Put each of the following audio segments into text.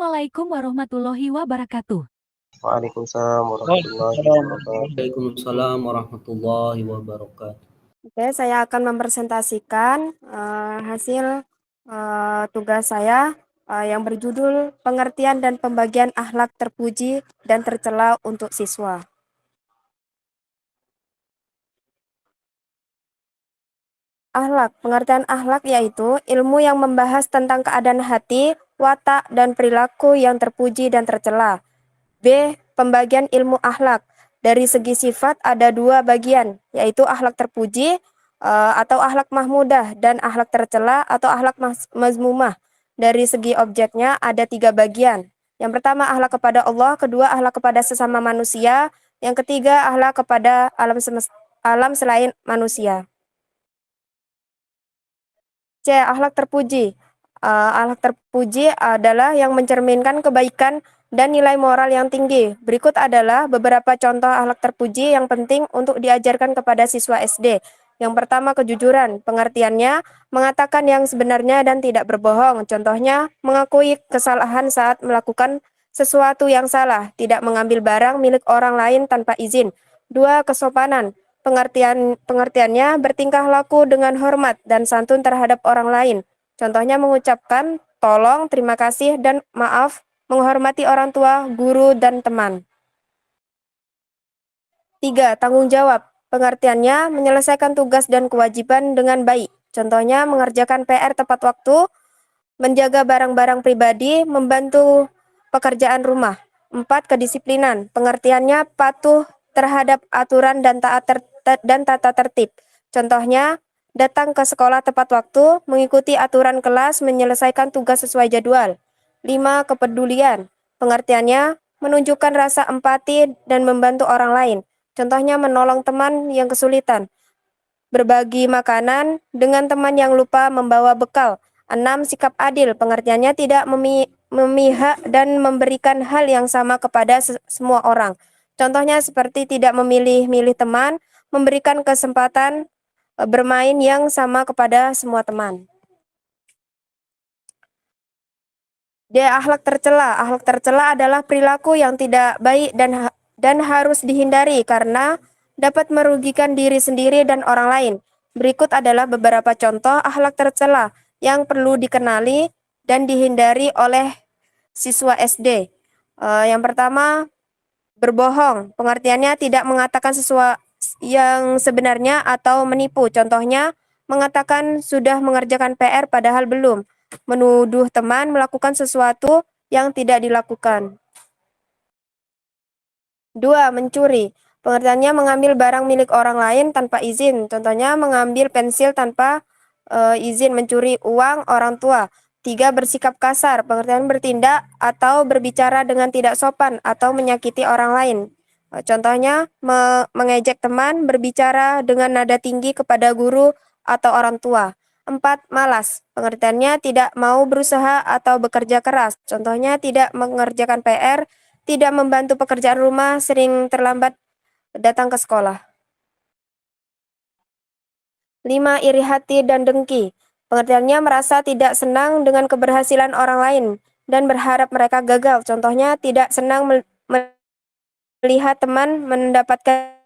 Assalamualaikum warahmatullahi wabarakatuh. Waalaikumsalam warahmatullahi wabarakatuh. Waalaikumsalam warahmatullahi wabarakatuh. Oke, saya akan mempresentasikan hasil tugas saya yang berjudul Pengertian dan Pembagian Akhlak Terpuji dan Tercela untuk Siswa. Akhlak, pengertian akhlak yaitu ilmu yang membahas tentang keadaan hati, watak, dan perilaku yang terpuji dan tercela. B. Pembagian ilmu akhlak. Dari segi sifat ada dua bagian, yaitu akhlak terpuji atau akhlak mahmudah dan akhlak tercela atau akhlak mazmumah. Dari segi objeknya ada tiga bagian. Yang pertama akhlak kepada Allah, kedua akhlak kepada sesama manusia, yang ketiga akhlak kepada alam selain manusia. C. Akhlak terpuji. Akhlak terpuji adalah yang mencerminkan kebaikan dan nilai moral yang tinggi. Berikut adalah beberapa contoh akhlak terpuji yang penting untuk diajarkan kepada siswa SD. Yang pertama, kejujuran. Pengertiannya, mengatakan yang sebenarnya dan tidak berbohong. Contohnya, mengakui kesalahan saat melakukan sesuatu yang salah, tidak mengambil barang milik orang lain tanpa izin. 2. Kesopanan. Pengertiannya bertingkah laku dengan hormat dan santun terhadap orang lain. Contohnya mengucapkan tolong, terima kasih, dan maaf, menghormati orang tua, guru, dan teman. 3. Tanggung jawab. Pengertiannya menyelesaikan tugas dan kewajiban dengan baik. Contohnya mengerjakan PR tepat waktu, menjaga barang-barang pribadi, membantu pekerjaan rumah. 4. Kedisiplinan. Pengertiannya patuh terhadap aturan dan tata tertib. Contohnya, datang ke sekolah tepat waktu, mengikuti aturan kelas, menyelesaikan tugas sesuai jadwal. 5. Kepedulian. Pengertiannya menunjukkan rasa empati dan membantu orang lain. Contohnya menolong teman yang kesulitan, berbagi makanan dengan teman yang lupa membawa bekal. 6. Sikap adil. Pengertiannya tidak memihak dan memberikan hal yang sama kepada semua orang. Contohnya seperti tidak memilih-milih teman, memberikan kesempatan bermain yang sama kepada semua teman. D. Akhlak tercela. Akhlak tercela adalah perilaku yang tidak baik dan harus dihindari karena dapat merugikan diri sendiri dan orang lain. Berikut adalah beberapa contoh akhlak tercela yang perlu dikenali dan dihindari oleh siswa SD. Yang pertama, berbohong. Pengertiannya tidak mengatakan sesuatu yang sebenarnya atau menipu. Contohnya, mengatakan sudah mengerjakan PR padahal belum. Menuduh teman melakukan sesuatu yang tidak dilakukan. 2. Mencuri. Pengertiannya mengambil barang milik orang lain tanpa izin. Contohnya mengambil pensil tanpa izin, mencuri uang orang tua. 3. Bersikap kasar. Pengertian bertindak atau berbicara dengan tidak sopan atau menyakiti orang lain. Contohnya mengejek teman, berbicara dengan nada tinggi kepada guru atau orang tua. 4. Malas. Pengertiannya tidak mau berusaha atau bekerja keras. Contohnya tidak mengerjakan PR, tidak membantu pekerjaan rumah, sering terlambat datang ke sekolah. 5. Iri hati dan dengki. Pengertiannya merasa tidak senang dengan keberhasilan orang lain dan berharap mereka gagal. Contohnya tidak senang melihat teman mendapatkan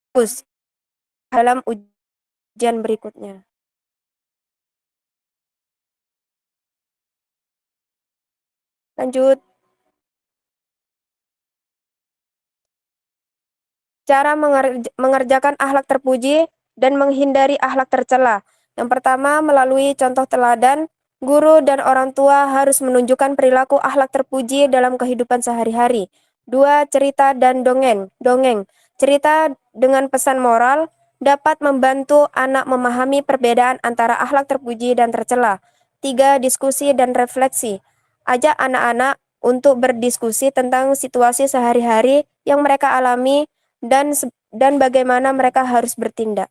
bagus dalam ujian berikutnya. Lanjut. Cara mengerjakan akhlak terpuji dan menghindari akhlak tercela. Yang pertama, melalui contoh teladan, guru dan orang tua harus menunjukkan perilaku akhlak terpuji dalam kehidupan sehari-hari. 2. Cerita dan dongeng. Cerita dengan pesan moral dapat membantu anak memahami perbedaan antara akhlak terpuji dan tercela. 3. Diskusi dan refleksi. Ajak anak-anak untuk berdiskusi tentang situasi sehari-hari yang mereka alami dan bagaimana mereka harus bertindak.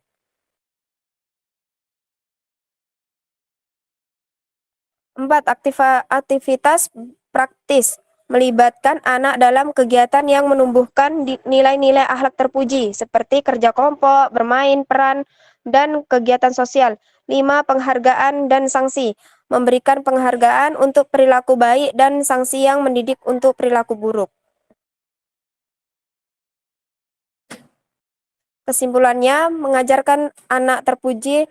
4. Aktivitas praktis. Melibatkan anak dalam kegiatan yang menumbuhkan nilai-nilai akhlak terpuji, seperti kerja kelompok, bermain peran, dan kegiatan sosial. 5. Penghargaan dan sanksi. memberikan penghargaan untuk perilaku baik dan sanksi yang mendidik untuk perilaku buruk. Kesimpulannya, mengajarkan anak terpuji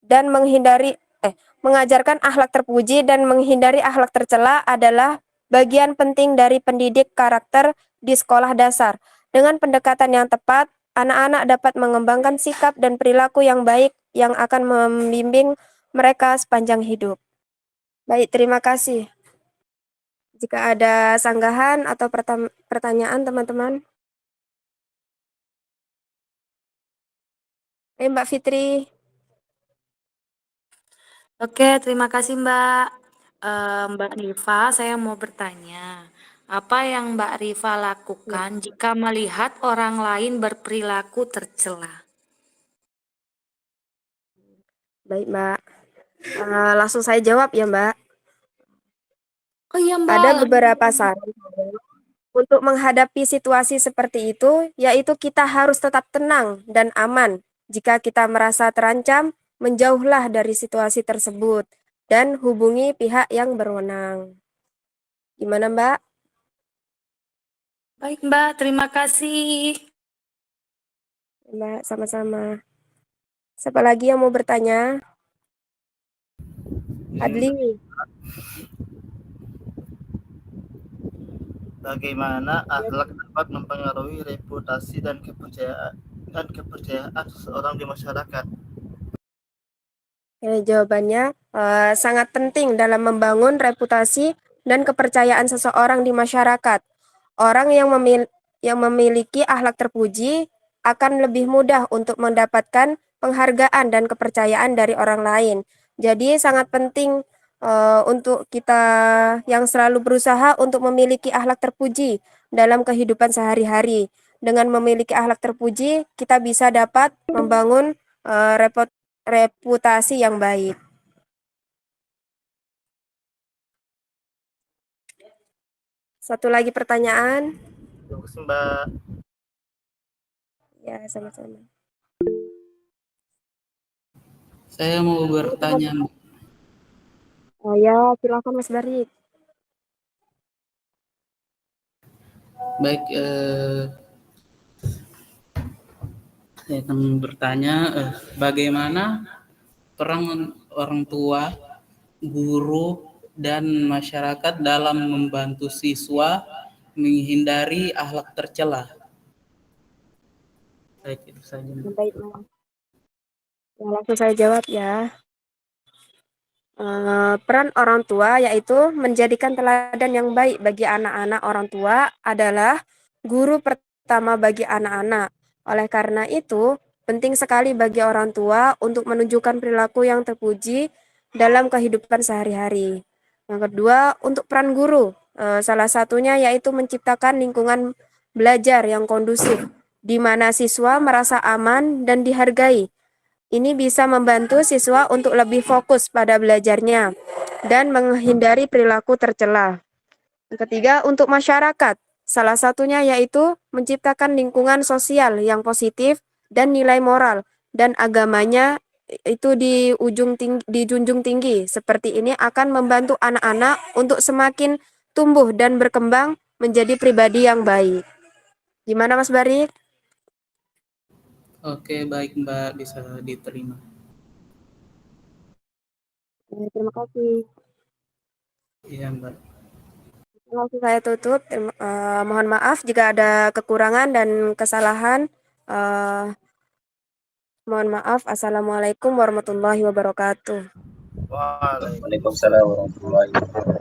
dan mengajarkan akhlak terpuji dan menghindari akhlak tercela adalah bagian penting dari pendidik karakter di sekolah dasar. Dengan pendekatan yang tepat, anak-anak dapat mengembangkan sikap dan perilaku yang baik yang akan membimbing mereka sepanjang hidup. Baik, terima kasih. Jika ada sanggahan atau pertanyaan, teman-teman. Mbak Fitri. Oke, terima kasih Mbak. Mbak Rifa, saya mau bertanya, apa yang Mbak Rifa lakukan jika melihat orang lain berperilaku tercela? Baik, Mbak. Langsung saya jawab ya, Mbak. Oh iya Mbak. Ada beberapa saran untuk menghadapi situasi seperti itu, yaitu kita harus tetap tenang dan aman. Jika kita merasa terancam, menjauhlah dari situasi tersebut dan hubungi pihak yang berwenang. Gimana, Mbak? Baik Mbak, terima kasih. Mbak, sama-sama. Siapa lagi yang mau bertanya? Adli. Bagaimana akhlak dapat mempengaruhi reputasi dan kepercayaan seseorang di masyarakat? Jawabannya sangat penting dalam membangun reputasi dan kepercayaan seseorang di masyarakat. Orang yang memiliki akhlak terpuji akan lebih mudah untuk mendapatkan penghargaan dan kepercayaan dari orang lain. Jadi sangat penting untuk kita yang selalu berusaha untuk memiliki akhlak terpuji dalam kehidupan sehari-hari. Dengan memiliki akhlak terpuji, kita bisa dapat membangun reputasi yang baik. Satu lagi pertanyaan. Terima kasih Mbak. Ya, sama-sama. Saya mau bertanya. Oh ya, silakan Mas Barik. Baik, saya akan bertanya, bagaimana peran orang tua, guru, dan masyarakat dalam membantu siswa menghindari akhlak tercela? Baik, itu saja. Baik, Mas. Ya, langsung saya jawab ya. Peran orang tua yaitu menjadikan teladan yang baik bagi anak-anak. Orang tua adalah guru pertama bagi anak-anak. Oleh karena itu, penting sekali bagi orang tua untuk menunjukkan perilaku yang terpuji dalam kehidupan sehari-hari. Yang kedua, untuk peran guru, salah satunya yaitu menciptakan lingkungan belajar yang kondusif, di mana siswa merasa aman dan dihargai. Ini bisa membantu siswa untuk lebih fokus pada belajarnya dan menghindari perilaku tercela. Yang ketiga, untuk masyarakat, salah satunya yaitu menciptakan lingkungan sosial yang positif dan nilai moral dan agamanya itu dijunjung tinggi. Seperti ini akan membantu anak-anak untuk semakin tumbuh dan berkembang menjadi pribadi yang baik. Gimana Mas Barik? Oke, baik Mbak, bisa diterima. Terima kasih. Iya Mbak. Langsung saya tutup. Mohon maaf jika ada kekurangan dan kesalahan. Mohon maaf. Assalamualaikum warahmatullahi wabarakatuh. Waalaikumsalam. Waalaikumsalam warahmatullahi wabarakatuh.